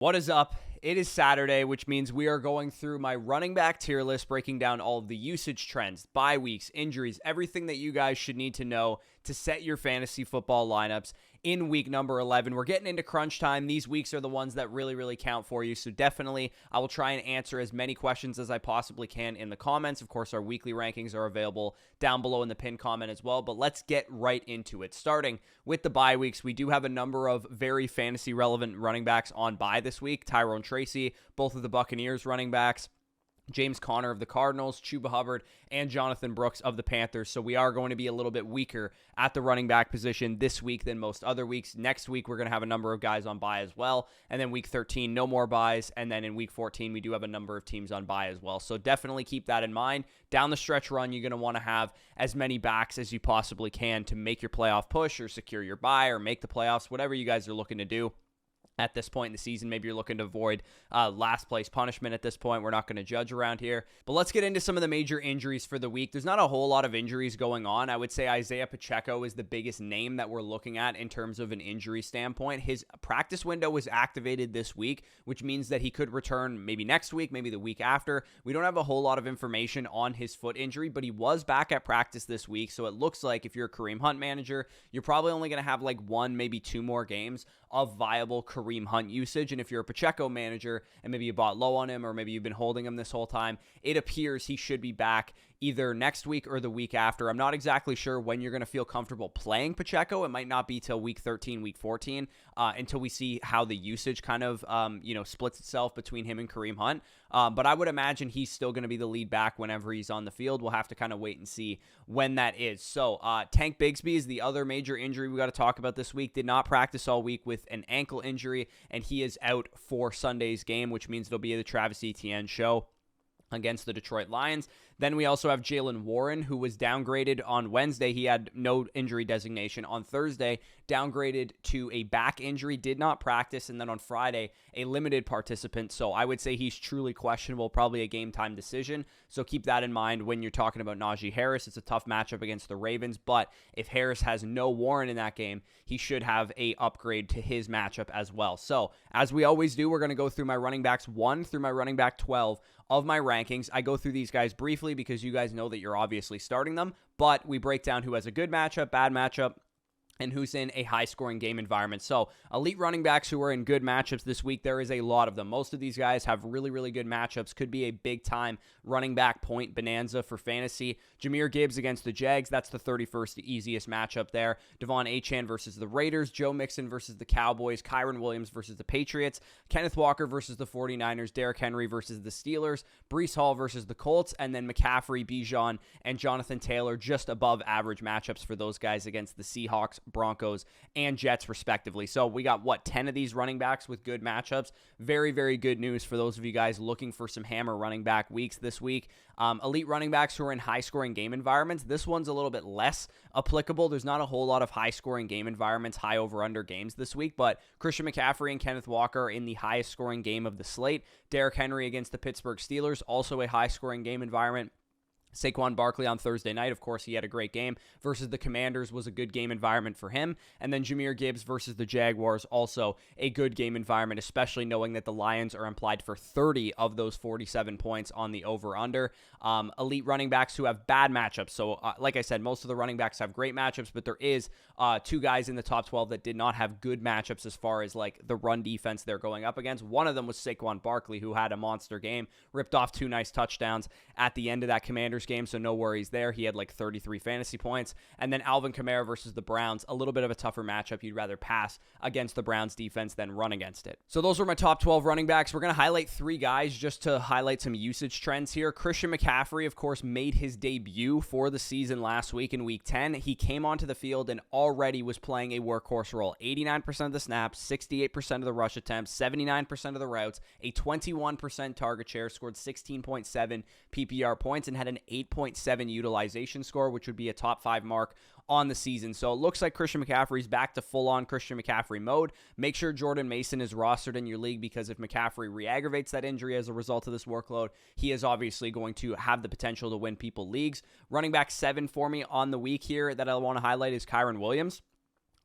What is up? It is Saturday, which means we are going through my running back tier list, breaking down all of the usage trends, bye weeks, injuries, everything that you guys should need to know to set your fantasy football lineups in week number 11. We're getting into crunch time. These weeks are the ones that really count for you. So definitely, I will try and answer as many questions as I possibly can in the comments. Of course, our weekly rankings are available down below in the pinned comment as well. But let's get right into it. Starting with the bye weeks, we do have a number of very fantasy relevant running backs on bye this week. Tyrone Tracy, both of the Buccaneers running backs, James Conner of the Cardinals, Chuba Hubbard, and Jonathan Brooks of the Panthers. So we are going to be a little bit weaker at the running back position this week than most other weeks. Next week, we're going to have a number of guys on bye as well. And then week 13, no more byes. And then in week 14, we do have a number of teams on bye as well. So definitely keep that in mind. Down the stretch run, you're going to want to have as many backs as you possibly can to make your playoff push or secure your bye or make the playoffs, whatever you guys are looking to do. At this point in the season, maybe you're looking to avoid last place punishment at this point. We're not going to judge around here. But let's get into some of the major injuries for the week. There's not a whole lot of injuries going on. I would say Isaiah Pacheco is the biggest name that we're looking at in terms of an injury standpoint. His practice window was activated this week, which means that he could return maybe next week, maybe the week after. We don't have a whole lot of information on his foot injury, but he was back at practice this week. So it looks like if you're a Kareem Hunt manager, you're probably only going to have like one, maybe two more games of viable Kareem Hunt usage. And if you're a Pacheco manager and maybe you bought low on him or maybe you've been holding him this whole time, it appears he should be back either next week or the week after. I'm not exactly sure when you're going to feel comfortable playing Pacheco. It might not be till week 13, week 14, until we see how the usage kind of, splits itself between him and Kareem Hunt. But I would imagine he's still going to be the lead back whenever he's on the field. We'll have to kind of wait and see when that is. So Tank Bigsby is the other major injury we got to talk about this week. Did not practice all week with an ankle injury, and he is out for Sunday's game, which means it'll be the Travis Etienne show against the Detroit Lions. Then we also have Jaylen Warren, who was downgraded on Wednesday. He had no injury designation. On Thursday, downgraded to a back injury, did not practice. And then on Friday, a limited participant. So I would say he's truly questionable, probably a game time decision. So keep that in mind when you're talking about Najee Harris. It's a tough matchup against the Ravens. But if Harris has no Warren in that game, he should have a upgrade to his matchup as well. So as we always do, we're going to go through my running backs 1 through my running back 12 of my rankings. I go through these guys briefly because you guys know that you're obviously starting them, but we break down who has a good matchup, bad matchup, and who's in a high-scoring game environment. So elite running backs who are in good matchups this week, there is a lot of them. Most of these guys have really good matchups. Could be a big-time running back point bonanza for fantasy. Jahmyr Gibbs against the Jags, that's the 31st easiest matchup there. Devon Achane versus the Raiders. Joe Mixon versus the Cowboys. Kyron Williams versus the Patriots. Kenneth Walker versus the 49ers. Derrick Henry versus the Steelers. Breece Hall versus the Colts. And then McCaffrey, Bijan, and Jonathan Taylor, just above average matchups for those guys against the Seahawks, Broncos, and Jets respectively. So we got 10 of these running backs with good matchups. Very good news for those of you guys looking for some hammer running back weeks this week. Elite running backs who are in high scoring game environments, this one's a little bit less applicable. There's not a whole lot of high scoring game environments, high over under games this week, but Christian McCaffrey and Kenneth Walker are in the highest scoring game of the slate. Derrick Henry against the Pittsburgh Steelers, also a high scoring game environment. Saquon Barkley on Thursday night, of course, he had a great game versus the Commanders, was a good game environment for him. And then Jahmyr Gibbs versus the Jaguars, also a good game environment, especially knowing that the Lions are implied for 30 of those 47 points on the over-under. Elite running backs who have bad matchups. So, like I said, most of the running backs have great matchups, but there is two guys in the top 12 that did not have good matchups as far as like the run defense they're going up against. One of them was Saquon Barkley, who had a monster game, ripped off 2 nice touchdowns at the end of that Commanders game, so no worries there. He had like 33 fantasy points. And then Alvin Kamara versus the Browns, a little bit of a tougher matchup. You'd rather pass against the Browns defense than run against it. So those were my top 12 running backs. We're going to highlight 3 guys just to highlight some usage trends here. Christian McCaffrey, of course, made his debut for the season last week in week 10. He came onto the field and already was playing a workhorse role. 89% of the snaps, 68% of the rush attempts, 79% of the routes, a 21% target share, scored 16.7 PPR points, and had an 8.7 utilization score, which would be a top 5 mark on the season. So it looks like Christian McCaffrey's back to full-on Christian McCaffrey mode. Make sure Jordan Mason is rostered in your league, because if McCaffrey re-aggravates that injury as a result of this workload, he is obviously going to have the potential to win people leagues. Running back 7 for me on the week here that I want to highlight is Kyron Williams.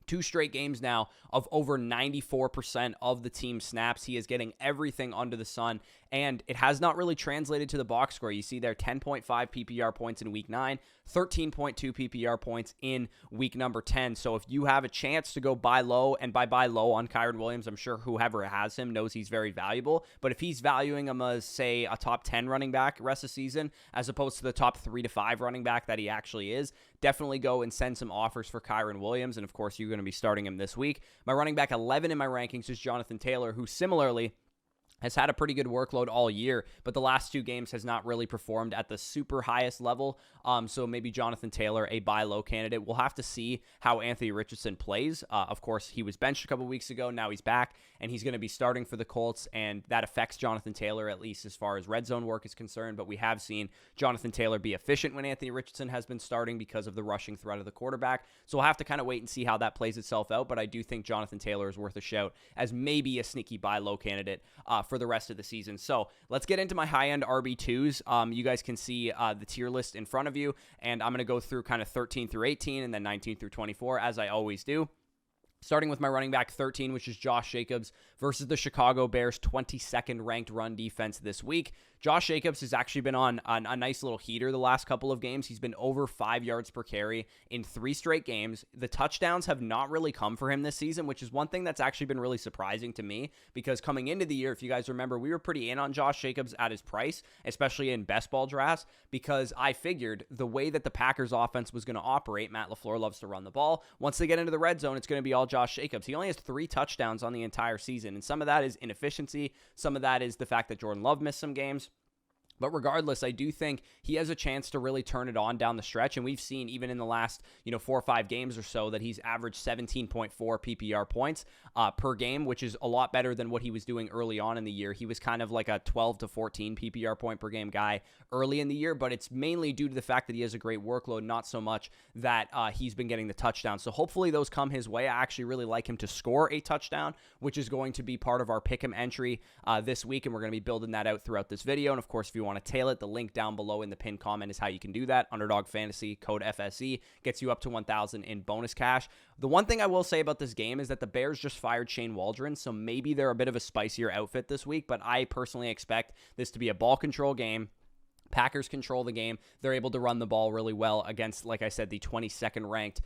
2 straight games now of over 94% of the team snaps. He is getting everything under the sun, and it has not really translated to the box score. You see there 10.5 PPR points in week 9, 13.2 PPR points in week number 10. So if you have a chance to go buy low, and by buy low on Kyren Williams, I'm sure whoever has him knows he's very valuable. But if he's valuing him as, say, a top 10 running back rest of the season, as opposed to the top 3 to 5 running back that he actually is, definitely go and send some offers for Kyren Williams. And of course, you're going to be starting him this week. My running back 11 in my rankings is Jonathan Taylor, who similarly has had a pretty good workload all year, but the last 2 games has not really performed at the super highest level. So maybe Jonathan Taylor, a buy low candidate. We'll have to see how Anthony Richardson plays. Of course, he was benched a couple weeks ago. Now he's back, and he's going to be starting for the Colts, and that affects Jonathan Taylor, at least as far as red zone work is concerned. But we have seen Jonathan Taylor be efficient when Anthony Richardson has been starting because of the rushing threat of the quarterback. So we'll have to kind of wait and see how that plays itself out. But I do think Jonathan Taylor is worth a shout as maybe a sneaky buy low candidate for the rest of the season. So let's get into my high-end RB2s. You guys can see the tier list in front of you, and I'm going to go through kind of 13 through 18 and then 19 through 24, as I always do. Starting with my running back 13, which is Josh Jacobs versus the Chicago Bears 22nd ranked run defense this week. Josh Jacobs has actually been on a nice little heater the last couple of games. He's been over 5 yards per carry in 3 straight games. The touchdowns have not really come for him this season, which is one thing that's actually been really surprising to me, because coming into the year, if you guys remember, we were pretty in on Josh Jacobs at his price, especially in best ball drafts, because I figured the way that the Packers offense was going to operate, Matt LaFleur loves to run the ball. Once they get into the red zone, it's going to be all Josh Jacobs. He only has 3 touchdowns on the entire season, and some of that is inefficiency. Some of that is the fact that Jordan Love missed some games. But regardless, I do think he has a chance to really turn it on down the stretch. And we've seen even in the last, 4 or 5 games or so that he's averaged 17.4 PPR points per game, which is a lot better than what he was doing early on in the year. He was kind of like a 12 to 14 PPR point per game guy early in the year, but it's mainly due to the fact that he has a great workload, not so much that he's been getting the touchdowns. So hopefully those come his way. I actually really like him to score a touchdown, which is going to be part of our Pick'em entry this week, and we're going to be building that out throughout this video. And of course, if you want to tail it, the link down below in the pinned comment is how you can do that. Underdog Fantasy, code FSE, gets you up to 1,000 in bonus cash. The one thing I will say about this game is that the Bears just fired Shane Waldron, so maybe they're a bit of a spicier outfit this week, but I personally expect this to be a ball control game. Packers control the game. They're able to run the ball really well against, like I said, the 22nd ranked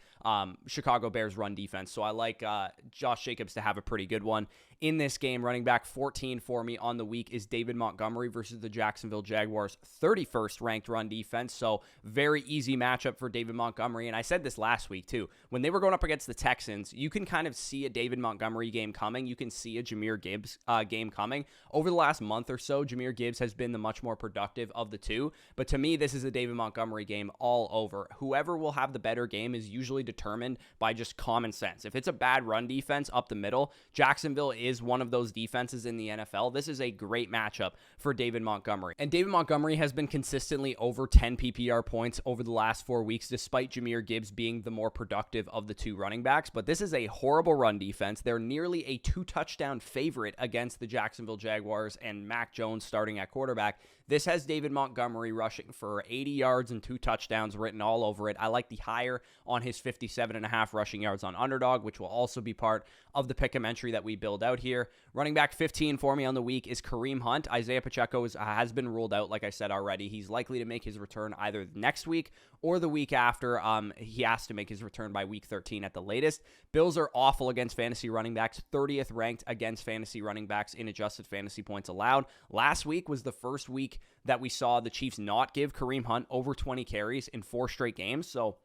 Chicago Bears run defense. So I like Josh Jacobs to have a pretty good one. In this game, running back 14 for me on the week is David Montgomery versus the Jacksonville Jaguars 31st ranked run defense. So very easy matchup for David Montgomery. And I said this last week too. When they were going up against the Texans, you can kind of see a David Montgomery game coming. You can see a Jahmyr Gibbs game coming. Over the last month or so, Jahmyr Gibbs has been the much more productive of the two. But to me, this is a David Montgomery game all over. Whoever will have the better game is usually determined by just common sense. If it's a bad run defense up the middle, Jacksonville is one of those defenses in the NFL. This is a great matchup for David Montgomery. And David Montgomery has been consistently over 10 PPR points over the last 4 weeks, despite Jahmyr Gibbs being the more productive of the two running backs. But this is a horrible run defense. They're nearly a 2-touchdown favorite against the Jacksonville Jaguars and Mac Jones starting at quarterback. This has David Montgomery rushing for 80 yards and 2 touchdowns written all over it. I like the higher on his 57.5 rushing yards on Underdog, which will also be part of the Pick'em entry that we build out here. Running back 15 for me on the week is Kareem Hunt. Isaiah Pacheco has been ruled out, like I said already. He's likely to make his return either next week or the week after. He has to make his return by week 13 at the latest. Bills are awful against fantasy running backs, 30th ranked against fantasy running backs in adjusted fantasy points allowed. Last week was the first week that we saw the Chiefs not give Kareem Hunt over 20 carries in 4 straight games. So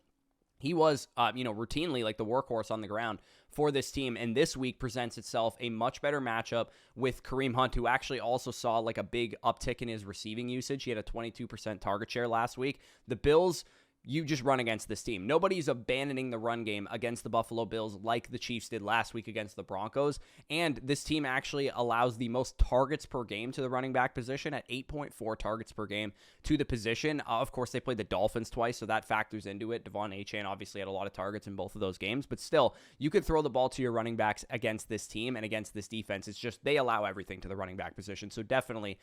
he was, routinely like the workhorse on the ground for this team. And this week presents itself a much better matchup with Kareem Hunt, who actually also saw like a big uptick in his receiving usage. He had a 22% target share last week. The Bills, you just run against this team. Nobody's abandoning the run game against the Buffalo Bills like the Chiefs did last week against the Broncos. And this team actually allows the most targets per game to the running back position at 8.4 targets per game to the position. Of course, they played the Dolphins twice, so that factors into it. Devon Achane obviously had a lot of targets in both of those games, but still, you could throw the ball to your running backs against this team and against this defense. It's just they allow everything to the running back position. So definitely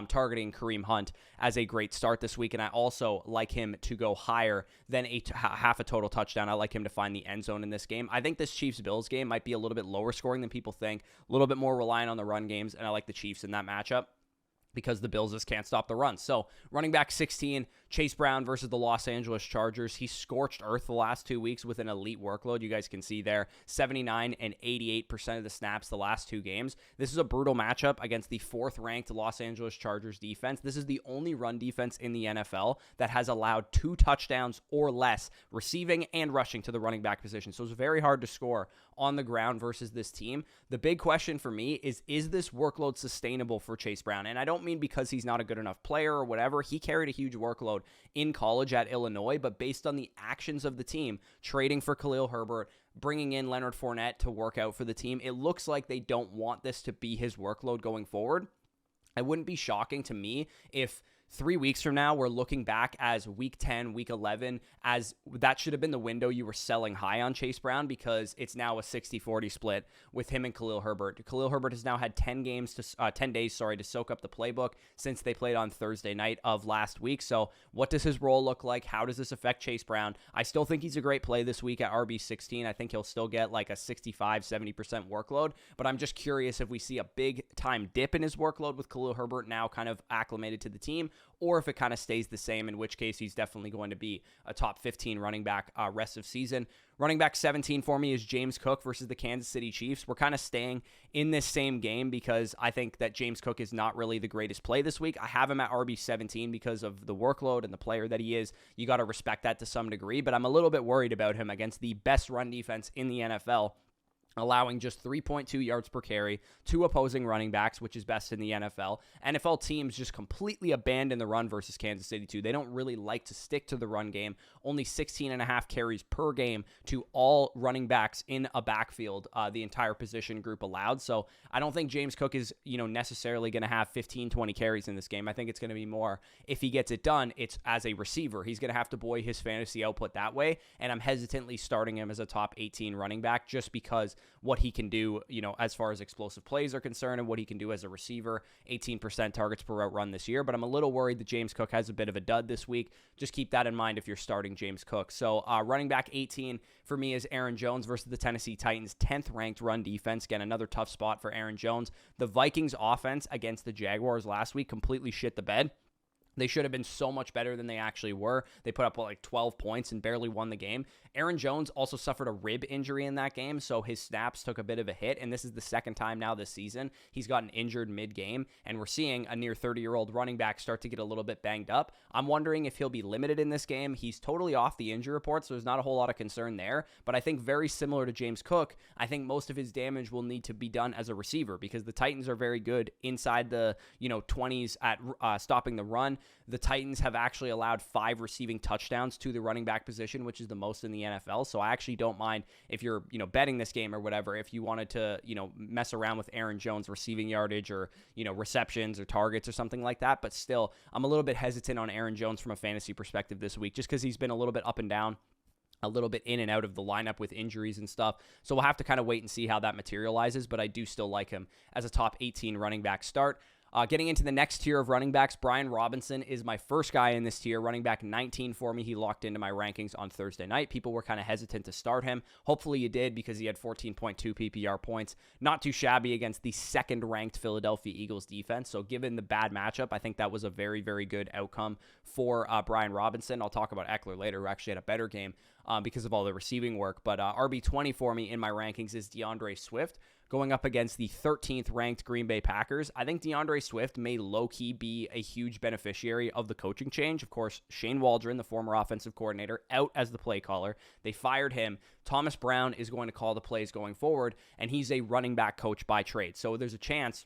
targeting Kareem Hunt as a great start this week, and I also like him to go higher higher than half a total touchdown. I like him to find the end zone in this game. I think this Chiefs-Bills game might be a little bit lower scoring than people think, a little bit more reliant on the run games, and I like the Chiefs in that matchup because the Bills just can't stop the run. So running back 16, Chase Brown versus the Los Angeles Chargers. He scorched earth the last 2 weeks with an elite workload. You guys can see there, 79 and 88% of the snaps the last 2 games. This is a brutal matchup against the 4th-ranked Los Angeles Chargers defense. This is the only run defense in the NFL that has allowed 2 touchdowns or less receiving and rushing to the running back position. So it's very hard to score on the ground versus this team. The big question for me is this workload sustainable for Chase Brown? And I don't mean because he's not a good enough player or whatever. He carried a huge workload in college at Illinois, but based on the actions of the team, trading for Khalil Herbert, bringing in Leonard Fournette to work out for the team, it looks like they don't want this to be his workload going forward. It wouldn't be shocking to me if 3 weeks from now, we're looking back as week 10, week 11, as that should have been the window you were selling high on Chase Brown, because it's now a 60-40 split with him and Khalil Herbert. Khalil Herbert has now had 10 days to soak up the playbook since they played on Thursday night of last week. So what does his role look like? How does this affect Chase Brown? I still think he's a great play this week at RB16. I think he'll still get like a 65-70% workload, but I'm just curious if we see a big time dip in his workload with Khalil Herbert now kind of acclimated to the team, or if it kind of stays the same, in which case he's definitely going to be a top 15 running back rest of season. Running back 17 for me is James Cook versus the Kansas City Chiefs. We're kind of staying in this same game because I think that James Cook is not really the greatest play this week. I have him at RB17 because of the workload and the player that he is. You got to respect that to some degree, but I'm a little bit worried about him against the best run defense in the NFL, allowing just 3.2 yards per carry to opposing running backs, which is best in the NFL. NFL teams just completely abandon the run versus Kansas City too. They don't really like to stick to the run game. Only 16.5 carries per game to all running backs in a backfield, the entire position group allowed. So I don't think James Cook is, necessarily going to have 15, 20 carries in this game. I think it's going to be more, if he gets it done, it's as a receiver. He's going to have to buoy his fantasy output that way, and I'm hesitantly starting him as a top 18 running back just because what he can do, as far as explosive plays are concerned and what he can do as a receiver. 18% targets per route run this year, but I'm a little worried that James Cook has a bit of a dud this week. Just keep that in mind if you're starting James Cook. So running back 18 for me is Aaron Jones versus the Tennessee Titans, 10th ranked run defense. Again, another tough spot for Aaron Jones. The Vikings offense against the Jaguars last week completely shit the bed. They should have been so much better than they actually were. They put up like 12 points and barely won the game. Aaron Jones also suffered a rib injury in that game, so his snaps took a bit of a hit, and this is the second time now this season he's gotten injured mid-game, and we're seeing a near 30-year-old running back start to get a little bit banged up. I'm wondering if he'll be limited in this game. He's totally off the injury report, so there's not a whole lot of concern there, but I think very similar to James Cook, I think most of his damage will need to be done as a receiver because the Titans are very good inside the 20s at stopping the run. The Titans have actually allowed 5 receiving touchdowns to the running back position, which is the most in the NFL. So I actually don't mind if you're, betting this game or whatever, if you wanted to, mess around with Aaron Jones receiving yardage or, receptions or targets or something like that. But still, I'm a little bit hesitant on Aaron Jones from a fantasy perspective this week, just because he's been a little bit up and down, a little bit in and out of the lineup with injuries and stuff. So we'll have to kind of wait and see how that materializes, but I do still like him as a top 18 running back start. Getting into the next tier of running backs, Brian Robinson is my first guy in this tier, running back 19 for me. He locked into my rankings on Thursday night. People were kind of hesitant to start him. Hopefully you did because he had 14.2 PPR points. Not too shabby against the second-ranked Philadelphia Eagles defense. So given the bad matchup, I think that was a very, very good outcome for Brian Robinson. I'll talk about Eckler later, who actually had a better game because of all the receiving work. But RB20 for me in my rankings is DeAndre Swift, going up against the 13th ranked Green Bay Packers. I think DeAndre Swift may low-key be a huge beneficiary of the coaching change. Of course, Shane Waldron, the former offensive coordinator, out as the play caller. They fired him. Thomas Brown is going to call the plays going forward, and he's a running back coach by trade. So there's a chance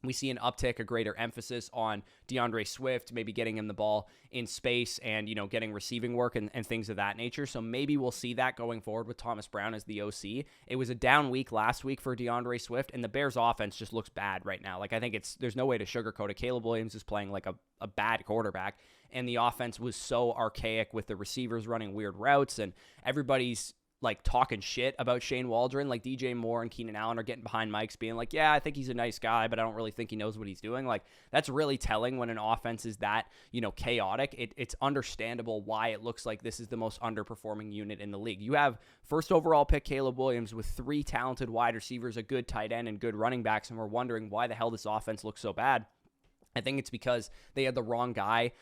we see an uptick, a greater emphasis on DeAndre Swift, maybe getting him the ball in space and, getting receiving work and things of that nature. So maybe we'll see that going forward with Thomas Brown as the OC. It was a down week last week for DeAndre Swift, and the Bears offense just looks bad right now. Like, I think there's no way to sugarcoat it. Caleb Williams is playing like a bad quarterback, and the offense was so archaic with the receivers running weird routes, and everybody's like talking shit about Shane Waldron. Like DJ Moore and Keenan Allen are getting behind mics being like, yeah, I think he's a nice guy, but I don't really think he knows what he's doing. Like, that's really telling when an offense is that, chaotic. It's understandable why it looks like this is the most underperforming unit in the league. You have first overall pick Caleb Williams with 3 talented wide receivers, a good tight end, and good running backs, and we're wondering why the hell this offense looks so bad. I think it's because they had the wrong guy,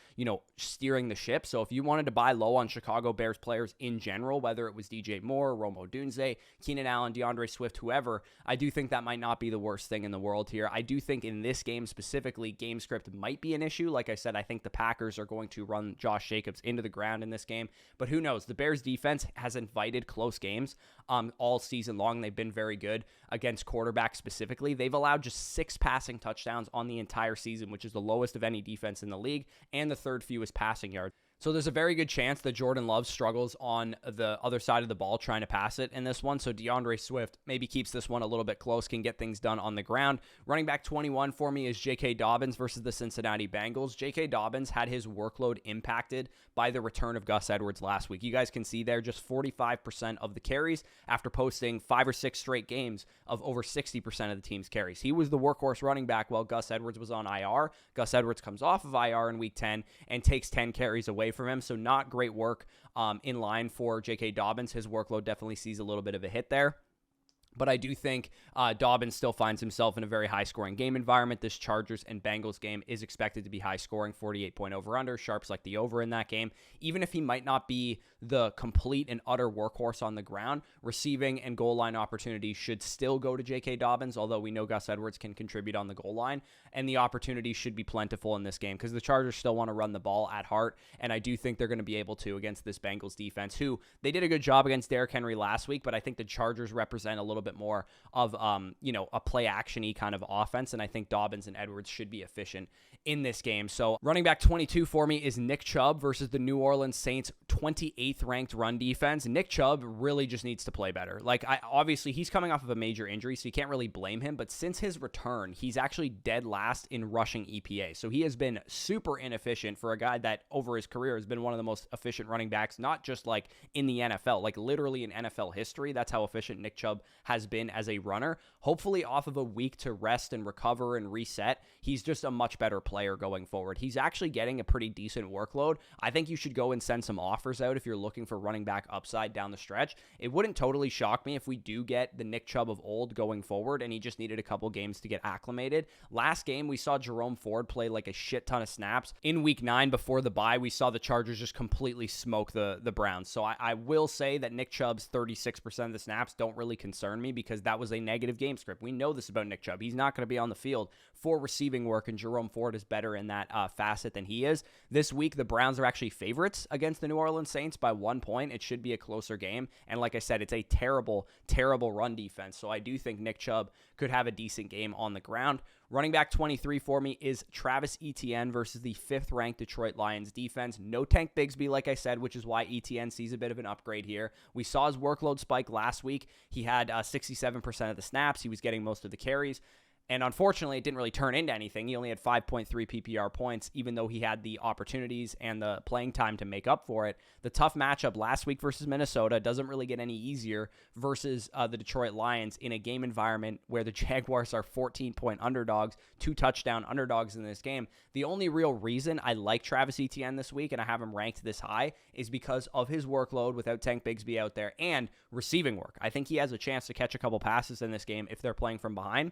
steering the ship. So if you wanted to buy low on Chicago Bears players in general, whether it was DJ Moore, Rome Odunze, Keenan Allen, DeAndre Swift, whoever, I do think that might not be the worst thing in the world here. I do think in this game specifically, game script might be an issue. Like I said, I think the Packers are going to run Josh Jacobs into the ground in this game. But who knows? The Bears defense has invited close games all season long. They've been very good against quarterbacks specifically. They've allowed just 6 passing touchdowns on the entire season, which is the lowest of any defense in the league, and the 3rd fewest passing yards. So there's a very good chance that Jordan Love struggles on the other side of the ball trying to pass it in this one. So DeAndre Swift maybe keeps this one a little bit close, can get things done on the ground. Running back 21 for me is J.K. Dobbins versus the Cincinnati Bengals. J.K. Dobbins had his workload impacted by the return of Gus Edwards last week. You guys can see there just 45% of the carries after posting 5 or 6 straight games of over 60% of the team's carries. He was the workhorse running back while Gus Edwards was on IR. Gus Edwards comes off of IR in week 10 and takes 10 carries away from him. So not great work in line for J.K. Dobbins. His workload definitely sees a little bit of a hit there. But I do think Dobbins still finds himself in a very high-scoring game environment. This Chargers and Bengals game is expected to be high-scoring, 48-point over-under. Sharps like the over in that game. Even if he might not be the complete and utter workhorse on the ground, receiving and goal line opportunities should still go to J.K. Dobbins, although we know Gus Edwards can contribute on the goal line, and the opportunities should be plentiful in this game because the Chargers still want to run the ball at heart, and I do think they're going to be able to against this Bengals defense, who they did a good job against Derrick Henry last week, but I think the Chargers represent a little bit more of a play action-y kind of offense, and I think Dobbins and Edwards should be efficient in this game. So running back 22 for me is Nick Chubb versus the New Orleans Saints 28th ranked run defense. Nick Chubb really just needs to play better. Obviously he's coming off of a major injury, so you can't really blame him, but since his return, he's actually dead last in rushing EPA. So he has been super inefficient for a guy that over his career has been one of the most efficient running backs, not just like in the NFL, like literally in NFL history. That's how efficient Nick Chubb has been as a runner. Hopefully off of a week to rest and recover and reset, he's just a much better player going forward. He's actually getting a pretty decent workload. I think you should go and send some offers out if you're looking for running back upside down the stretch. It wouldn't totally shock me if we do get the Nick Chubb of old going forward and he just needed a couple games to get acclimated. Last game, we saw Jerome Ford play like a shit ton of snaps. In week 9 before the bye, we saw the Chargers just completely smoke the Browns. So I will say that Nick Chubb's 36% of the snaps don't really concern me because that was a negative game script. We know this about Nick Chubb. He's not going to be on the field for receiving work, and Jerome Ford is better in that facet than he is. This week, the Browns are actually favorites against the New Orleans Saints by 1 point. It should be a closer game, and like I said, it's a terrible, terrible run defense, so I do think Nick Chubb could have a decent game on the ground. Running back 23 for me is Travis Etienne versus the 5th-ranked Detroit Lions defense. No Tank Bigsby, like I said, which is why Etienne sees a bit of an upgrade here. We saw his workload spike last week. He had 67% of the snaps. He was getting most of the carries. And unfortunately, it didn't really turn into anything. He only had 5.3 PPR points, even though he had the opportunities and the playing time to make up for it. The tough matchup last week versus Minnesota doesn't really get any easier versus the Detroit Lions in a game environment where the Jaguars are 14-point underdogs, 2 touchdown underdogs in this game. The only real reason I like Travis Etienne this week and I have him ranked this high is because of his workload without Tank Bigsby out there and receiving work. I think he has a chance to catch a couple passes in this game if they're playing from behind.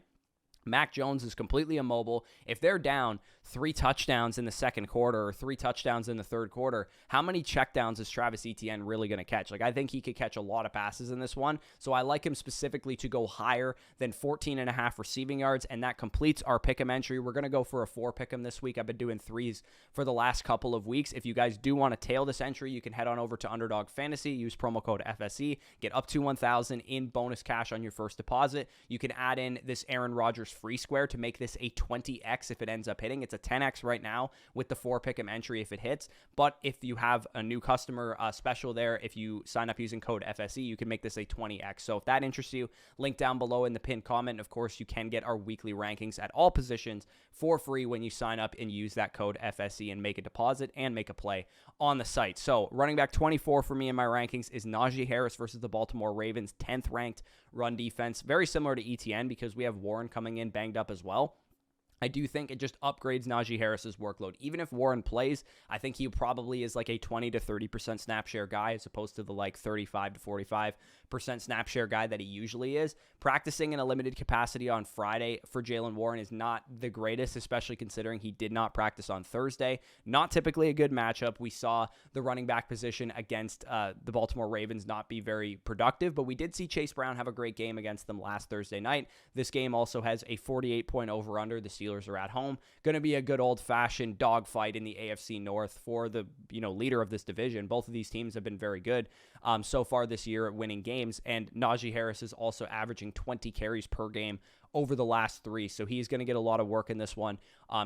Mac Jones is completely immobile. If they're down 3 touchdowns in the second quarter or 3 touchdowns in the third quarter, how many checkdowns is Travis Etienne really going to catch? I think he could catch a lot of passes in this one, so I like him specifically to go higher than 14.5 receiving yards, and that completes our pick'em entry. We're going to go for a 4 pick'em this week. I've been doing 3s for the last couple of weeks. If you guys do want to tail this entry, you can head on over to Underdog Fantasy, use promo code FSE, get up to $1,000 in bonus cash on your first deposit. You can add in this Aaron Rodgers free square to make this a 20x if it ends up hitting. It's a 10x right now with the 4 pick'em entry if it hits. But if you have a new customer special there, if you sign up using code FSE, you can make this a 20x. So if that interests you, link down below in the pinned comment. Of course, you can get our weekly rankings at all positions for free when you sign up and use that code FSE and make a deposit and make a play on the site. So running back 24 for me in my rankings is Najee Harris versus the Baltimore Ravens, 10th ranked run defense. Very similar to ETN because we have Warren coming in banged up as well. I do think it just upgrades Najee Harris's workload. Even if Warren plays, I think he probably is like a 20 to 30% snap share guy as opposed to the like 35 to 45% snap share guy that he usually is. Practicing in a limited capacity on Friday for Jaylen Warren is not the greatest, especially considering he did not practice on Thursday. Not typically a good matchup. We saw the running back position against the Baltimore Ravens not be very productive, but we did see Chase Brown have a great game against them last Thursday night. This game also has a 48-point over-under. The Steelers are at home. Going to be a good old-fashioned dogfight in the AFC North for the leader of this division. Both of these teams have been very good so far this year at winning games, and Najee Harris is also averaging 20 carries per game over the last 3, so he's going to get a lot of work in this one.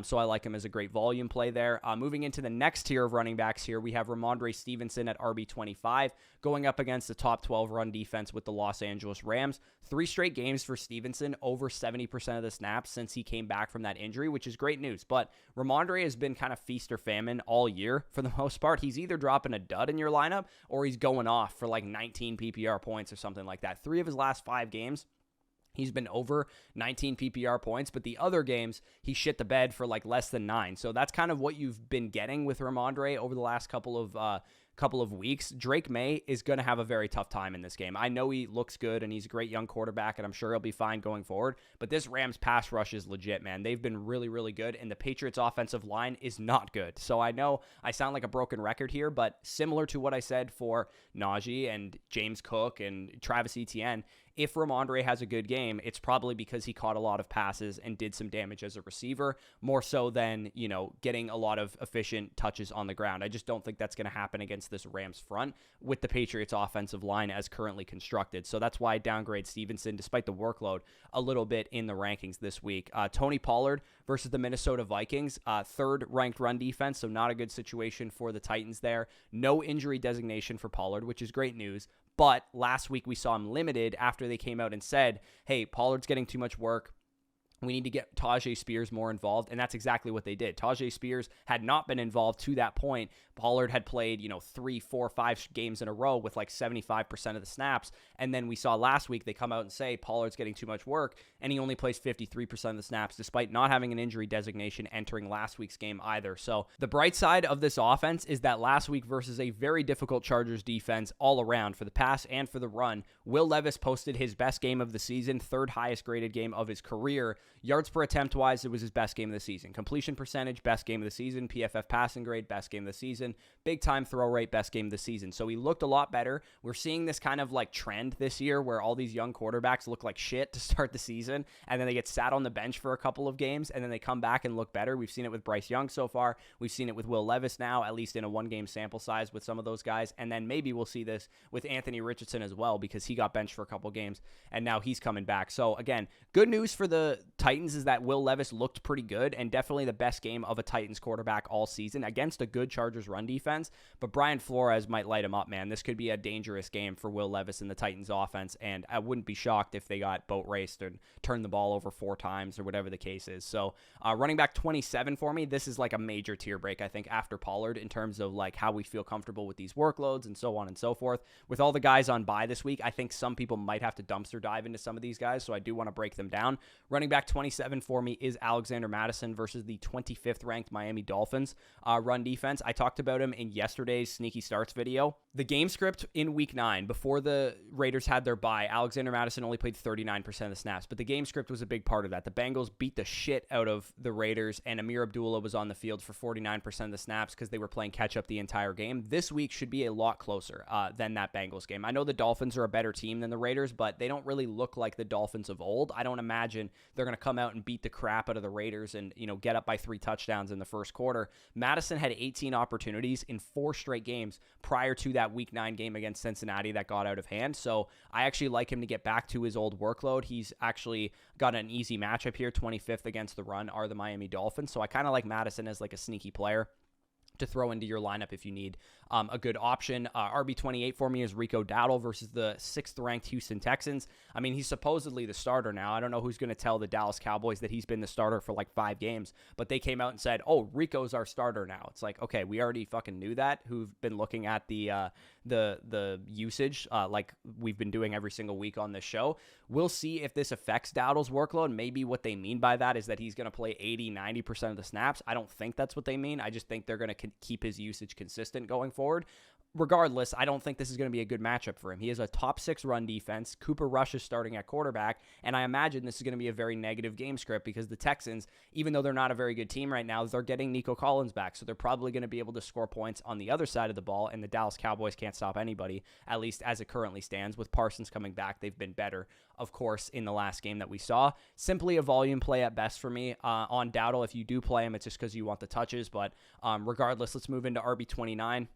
So I like him as a great volume play there. Moving into the next tier of running backs here, we have Ramondre Stevenson at RB25 going up against the top 12 run defense with the Los Angeles Rams. 3 straight games for Stevenson, over 70% of the snaps since he came back from that injury, which is great news. But Ramondre has been kind of feast or famine all year for the most part. He's either dropping a dud in your lineup or he's going off for like 19 PPR points or something like that. 3 of his last 5 games, he's been over 19 PPR points, but the other games, he shit the bed for like less than 9. So that's kind of what you've been getting with Ramondre over the last couple of weeks. Drake May is going to have a very tough time in this game. I know he looks good and he's a great young quarterback, and I'm sure he'll be fine going forward, but this Rams pass rush is legit, man. They've been really, really good, and the Patriots offensive line is not good. So I know I sound like a broken record here, but similar to what I said for Najee and James Cook and Travis Etienne, if Ramondre has a good game, it's probably because he caught a lot of passes and did some damage as a receiver, more so than, getting a lot of efficient touches on the ground. I just don't think that's going to happen against this Rams front with the Patriots offensive line as currently constructed. So that's why I downgrade Stevenson, despite the workload, a little bit in the rankings this week. Tony Pollard versus the Minnesota Vikings, 3rd ranked run defense, so not a good situation for the Titans there. No injury designation for Pollard, which is great news. But last week we saw him limited after they came out and said, hey, Pollard's getting too much work. We need to get Tajay Spears more involved, and that's exactly what they did. Tajay Spears had not been involved to that point. Pollard had played, 3, 4, 5 games in a row with like 75% of the snaps, and then we saw last week they come out and say Pollard's getting too much work, and he only plays 53% of the snaps despite not having an injury designation entering last week's game either. So the bright side of this offense is that last week versus a very difficult Chargers defense all around for the pass and for the run, Will Levis posted his best game of the season, 3rd highest graded game of his career. Yards per attempt wise, it was his best game of the season. Completion percentage, best game of the season. PFF passing grade, best game of the season. Big time throw rate, best game of the season. So he looked a lot better. We're seeing this kind of like trend this year where all these young quarterbacks look like shit to start the season, and then they get sat on the bench for a couple of games, and then they come back and look better. We've seen it with Bryce Young so far. We've seen it with Will Levis now, at least in a 1-game sample size with some of those guys. And then maybe we'll see this with Anthony Richardson as well, because he got benched for a couple games and now he's coming back. So again, good news for the Titans is that Will Levis looked pretty good and definitely the best game of a Titans quarterback all season against a good Chargers run defense. But Brian Flores might light him up, man. This could be a dangerous game for Will Levis and the Titans offense, and I wouldn't be shocked if they got boat raced and turned the ball over 4 times or whatever the case is. So running back 27 for me, this is like a major tier break, I think, after Pollard in terms of like how we feel comfortable with these workloads and so on and so forth. With all the guys on bye this week, I think some people might have to dumpster dive into some of these guys, so I do want to break them down. Running back 27 for me is Alexander Mattison versus the 25th ranked Miami Dolphins run defense. I talked about him in yesterday's Sneaky Starts video. The game script in week 9, before the Raiders had their bye, Alexander Mattison only played 39% of the snaps, but the game script was a big part of that. The Bengals beat the shit out of the Raiders, and Amir Abdullah was on the field for 49% of the snaps because they were playing catch-up the entire game. This week should be a lot closer than that Bengals game. I know the Dolphins are a better team than the Raiders, but they don't really look like the Dolphins of old. I don't imagine they're going to to come out and beat the crap out of the Raiders and, get up by 3 touchdowns in the first quarter. Madison had 18 opportunities in 4 straight games prior to that Week 9 game against Cincinnati that got out of hand. So I actually like him to get back to his old workload. He's actually got an easy matchup here. 25th against the run are the Miami Dolphins. So I kind of like Madison as like a sneaky player to throw into your lineup if you need a good option. RB28 for me is Rico Dowdle versus the 6th-ranked Houston Texans. I mean, he's supposedly the starter now. I don't know who's going to tell the Dallas Cowboys that he's been the starter for like 5 games, but they came out and said, oh, Rico's our starter now. It's like, okay, we already fucking knew that, who've been looking at the usage like we've been doing every single week on this show. We'll see if this affects Dowdle's workload. Maybe what they mean by that is that he's going to play 80-90% of the snaps. I don't think that's what they mean. I just think they're going to keep his usage consistent going forward. Regardless, I don't think this is going to be a good matchup for him. He has a top 6 run defense. Cooper Rush is starting at quarterback, and I imagine this is going to be a very negative game script because the Texans, even though they're not a very good team right now, they're getting Nico Collins back, so they're probably going to be able to score points on the other side of the ball, and the Dallas Cowboys can't stop anybody, at least as it currently stands. With Parsons coming back, they've been better, of course, in the last game that we saw. Simply a volume play at best for me. On Dowdle, if you do play him, it's just because you want the touches, but regardless, let's move into RB29.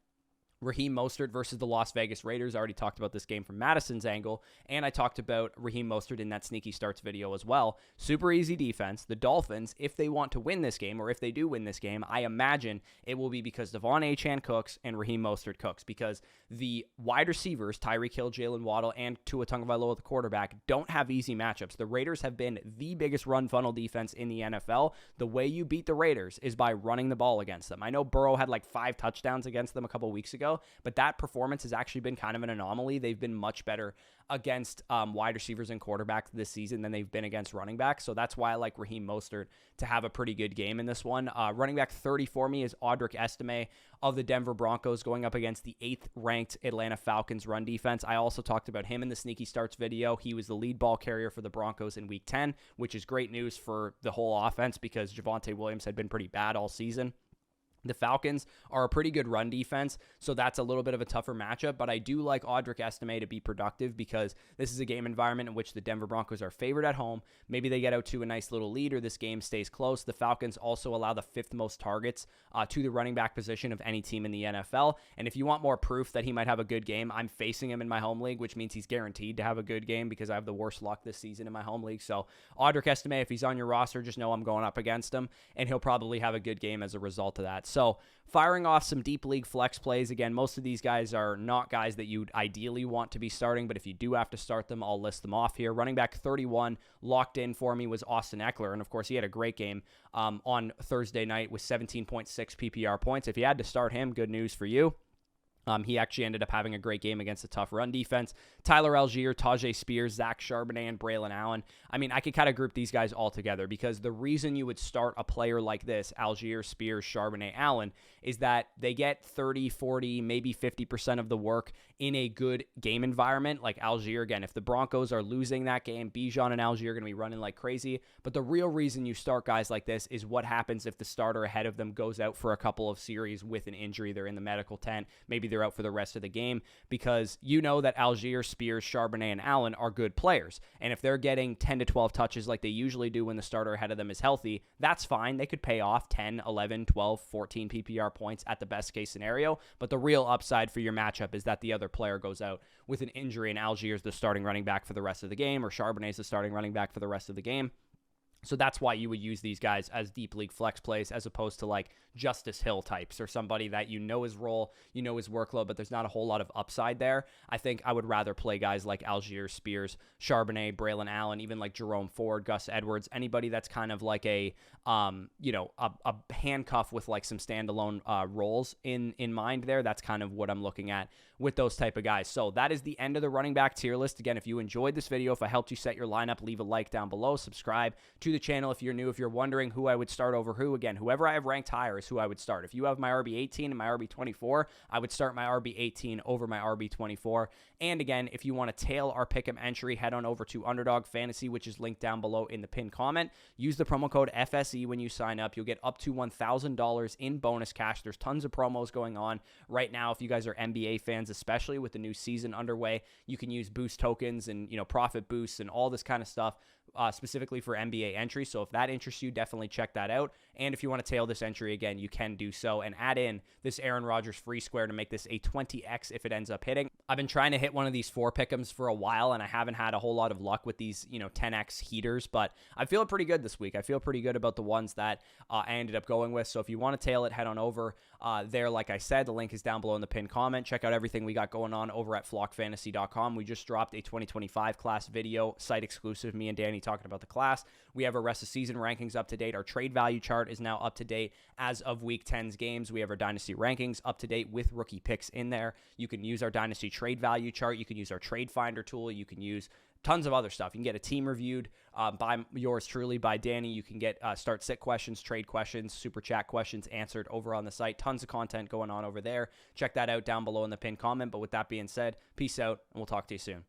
Raheem Mostert versus the Las Vegas Raiders. I already talked about this game from Madison's angle, and I talked about Raheem Mostert in that sneaky starts video as well. Super easy defense. The Dolphins, if they want to win this game, or if they do win this game, I imagine it will be because Devon Achane cooks and Raheem Mostert cooks, because the wide receivers, Tyreek Hill, Jalen Waddle, and Tua Tagovailoa, the quarterback, don't have easy matchups. The Raiders have been the biggest run funnel defense in the NFL. The way you beat the Raiders is by running the ball against them. I know Burrow had like 5 touchdowns against them a couple weeks ago, but that performance has actually been kind of an anomaly. They've been much better against wide receivers and quarterbacks this season than they've been against running backs. So that's why I like Raheem Mostert to have a pretty good game in this one. Running back 30 for me is Audric Estime of the Denver Broncos going up against the 8th-ranked Atlanta Falcons run defense. I also talked about him in the Sneaky Starts video. He was the lead ball carrier for the Broncos in Week 10, which is great news for the whole offense because Javonte Williams had been pretty bad all season. The Falcons are a pretty good run defense, so that's a little bit of a tougher matchup, but I do like Audric Estime to be productive because this is a game environment in which the Denver Broncos are favored at home. Maybe they get out to a nice little lead or this game stays close. The Falcons also allow the 5th most targets to the running back position of any team in the NFL, and if you want more proof that he might have a good game, I'm facing him in my home league, which means he's guaranteed to have a good game because I have the worst luck this season in my home league. So Audric Estime, if he's on your roster, just know I'm going up against him, and he'll probably have a good game as a result of that. So firing off some deep league flex plays. Again, most of these guys are not guys that you'd ideally want to be starting, but if you do have to start them, I'll list them off here. Running back 31 locked in for me was Austin Eckler, and of course he had a great game on Thursday night with 17.6 PPR points. If you had to start him, good news for you. He actually ended up having a great game against a tough run defense. Tyler Algier, Tajay Spears, Zach Charbonnet, and Braylon Allen. I mean, I could kind of group these guys all together because the reason you would start a player like this, Algier, Spears, Charbonnet, Allen, is that they get 30, 40, maybe 50% of the work in a good game environment. Like Algier, again, if the Broncos are losing that game, Bijan and Algier are going to be running like crazy. But the real reason you start guys like this is what happens if the starter ahead of them goes out for a couple of series with an injury. They're in the medical tent. Maybe they're out for the rest of the game because you know that Algier, Spears, Charbonnet, and Allen are good players. And if they're getting 10 to 12 touches like they usually do when the starter ahead of them is healthy, that's fine. They could pay off 10, 11, 12, 14 PPR points at the best case scenario. But the real upside for your matchup is that the other player goes out with an injury and Algier's the starting running back for the rest of the game or Charbonnet's the starting running back for the rest of the game. So that's why you would use these guys as deep league flex plays as opposed to like Justice Hill types or somebody that you know his role, you know his workload, but there's not a whole lot of upside there. I think I would rather play guys like Algier, Spears, Charbonnet, Braylon Allen, even like Jerome Ford, Gus Edwards, anybody that's kind of like a handcuff with like some standalone roles in mind there. That's kind of what I'm looking at with those type of guys. So that is the end of the running back tier list. Again, if you enjoyed this video, if I helped you set your lineup, leave a like down below, subscribe to the channel if you're new. If you're wondering who I would start over who, again, whoever I have ranked higher is who I would start. If you have my RB18 and my RB24, I would start my RB18 over my RB24. And again, if you want to tail our pick'em entry, head on over to Underdog Fantasy, which is linked down below in the pinned comment. Use the promo code FSE when you sign up. You'll get up to $1,000 in bonus cash. There's tons of promos going on right now. If you guys are NBA fans, especially with the new season underway, you can use boost tokens and profit boosts and all this kind of stuff specifically for NBA entry. So if that interests you, definitely check that out. And if you want to tail this entry again, you can do so and add in this Aaron Rodgers free square to make this a 20x if it ends up hitting. I've been trying to hit one of these 4 pick'ems for a while, and I haven't had a whole lot of luck with these, 10x heaters, but I feel pretty good this week. I feel pretty good about the ones that I ended up going with. So if you want to tail it, head on over there. Like I said, the link is down below in the pinned comment. Check out everything we got going on over at flockfantasy.com. We just dropped a 2025 class video, site exclusive, me and Danny talking about the class. We have our rest of season rankings up to date. Our trade value chart is now up to date as of week 10's games. We have our dynasty rankings up to date with rookie picks in there. You can use our dynasty trade value chart. You can use our trade finder tool. You can use tons of other stuff. You can get a team reviewed by yours truly, by Danny. You can get start sit questions, trade questions, super chat questions answered over on the site. Tons of content going on over there. Check that out down below in the pinned comment. But with that being said, peace out, and we'll talk to you soon.